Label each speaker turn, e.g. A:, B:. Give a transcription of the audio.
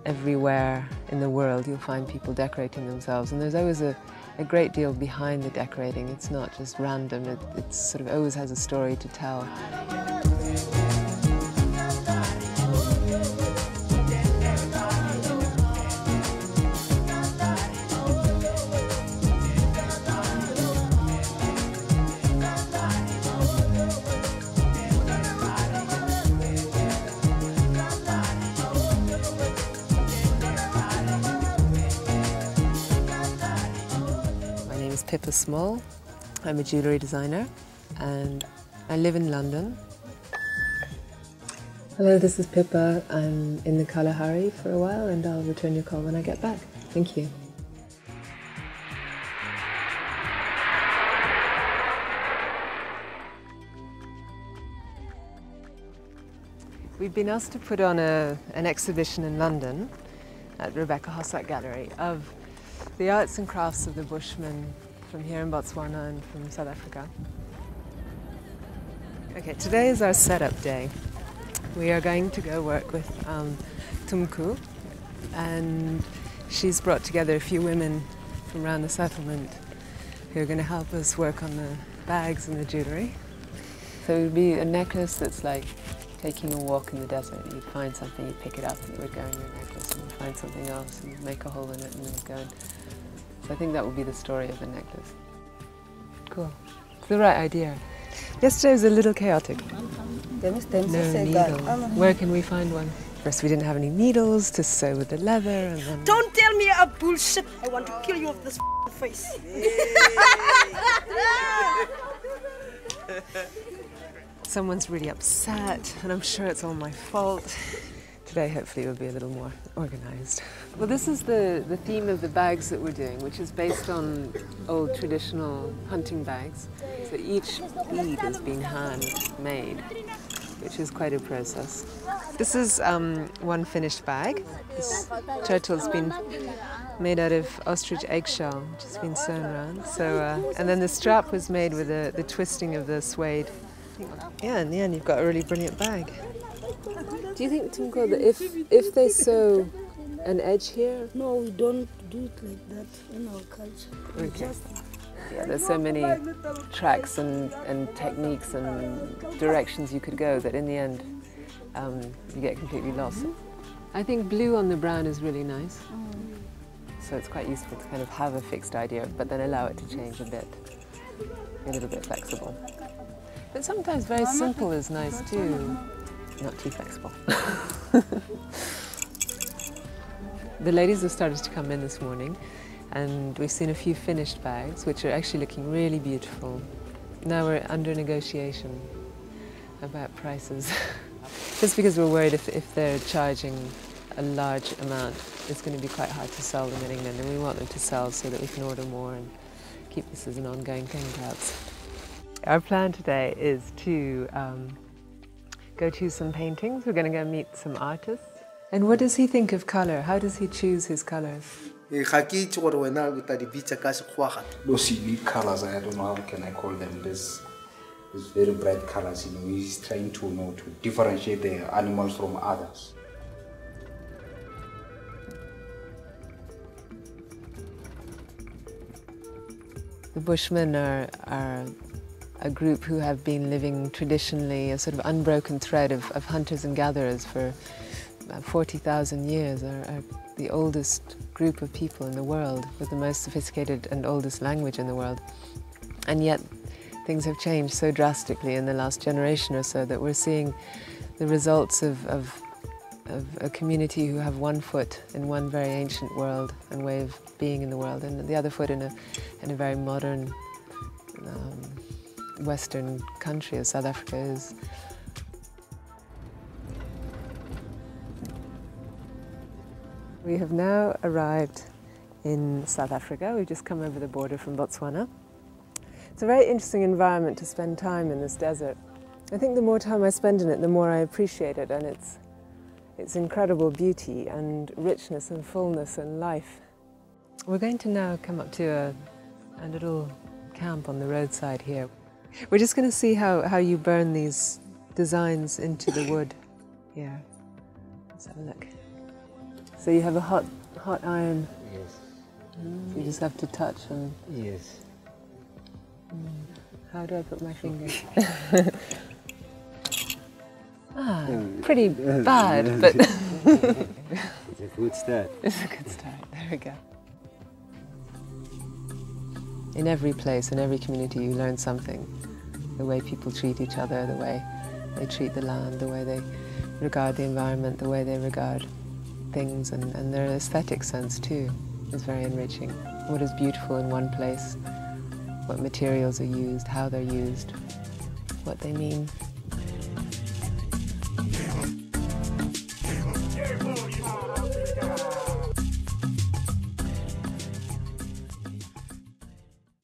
A: everywhere in the world you'll find people decorating themselves, and there's always a great deal behind the decorating. It's not just random, it sort of always has a story to tell. Pippa Small. I'm a jewellery designer and I live in London. Hello, this is Pippa. I'm in the Kalahari for a while and I'll return your call when I get back. Thank you. We've been asked to put on an exhibition in London at Rebecca Hossack Gallery of the arts and crafts of the Bushmen from here in Botswana and from South Africa. Okay, today is our setup day. We are going to go work with Tumku, and she's brought together a few women from around the settlement who are going to help us work on the bags and the jewellery. So it would be a necklace that's like taking a walk in the desert. You'd find something, you'd pick it up and it would go in your necklace, and you'd find something else and make a hole in it and then go in. So I think that would be the story of the necklace. Cool. It's the right idea. Yesterday was a little chaotic. No needle. Where can we find one? First we didn't have any needles to sew with the leather, and then...
B: Don't tell me a bullshit! I want to kill you with this face.
A: Someone's really upset, and I'm sure it's all my fault. Today, hopefully, we'll be a little more organised. Well, this is the theme of the bags that we're doing, which is based on old traditional hunting bags. So each bead is being hand-made, which is quite a process. This is one finished bag. This turtle's been made out of ostrich eggshell, which has been sewn around. So, and then the strap was made with the twisting of the suede. Yeah, in the end, you've got a really brilliant bag. Do you think, Tumko, that if they sew an edge here?
B: No, we don't do it like that in our culture.
A: Okay. Yeah, there's so many tracks and techniques and directions you could go that in the end you get completely lost. I think blue on the brown is really nice. So it's quite useful to kind of have a fixed idea, but then allow it to change a bit, be a little bit flexible. But sometimes very simple is nice too. Not too flexible. The ladies have started to come in this morning, and we've seen a few finished bags which are actually looking really beautiful. Now we're under negotiation about prices. Just because we're worried if they're charging a large amount, it's going to be quite hard to sell them in England, and we want them to sell so that we can order more and keep this as an ongoing thing perhaps. Our plan today is to go choose some paintings. We're going to go meet some artists. And what does he think of colour? How does he choose his colours?
C: Those unique colours, I don't know how can I call them. These very bright colours, you know, he's trying to, you know, to differentiate the animals from others.
A: The Bushmen are a group who have been living traditionally a sort of unbroken thread of hunters and gatherers for 40,000 years, are the oldest group of people in the world with the most sophisticated and oldest language in the world. And yet things have changed so drastically in the last generation or so that we're seeing the results of a community who have one foot in one very ancient world and way of being in the world, and the other foot in a very modern Western country as South Africa is. We have now arrived in South Africa. We've just come over the border from Botswana. It's a very interesting environment to spend time in this desert. I think the more time I spend in it, the more I appreciate it and its incredible beauty and richness and fullness and life. We're going to now come up to a little camp on the roadside here. We're just going to see how you burn these designs into the wood here. Let's have a look. So you have a hot iron.
D: Yes.
A: You just have to touch and...
D: Yes.
A: How do I put my finger? Pretty bad, but...
D: It's a good start.
A: It's a good start. There we go. In every place, in every community, you learn something. The way people treat each other, the way they treat the land, the way they regard the environment, the way they regard things, and their aesthetic sense too is very enriching. What is beautiful in one place, what materials are used, how they're used, what they mean.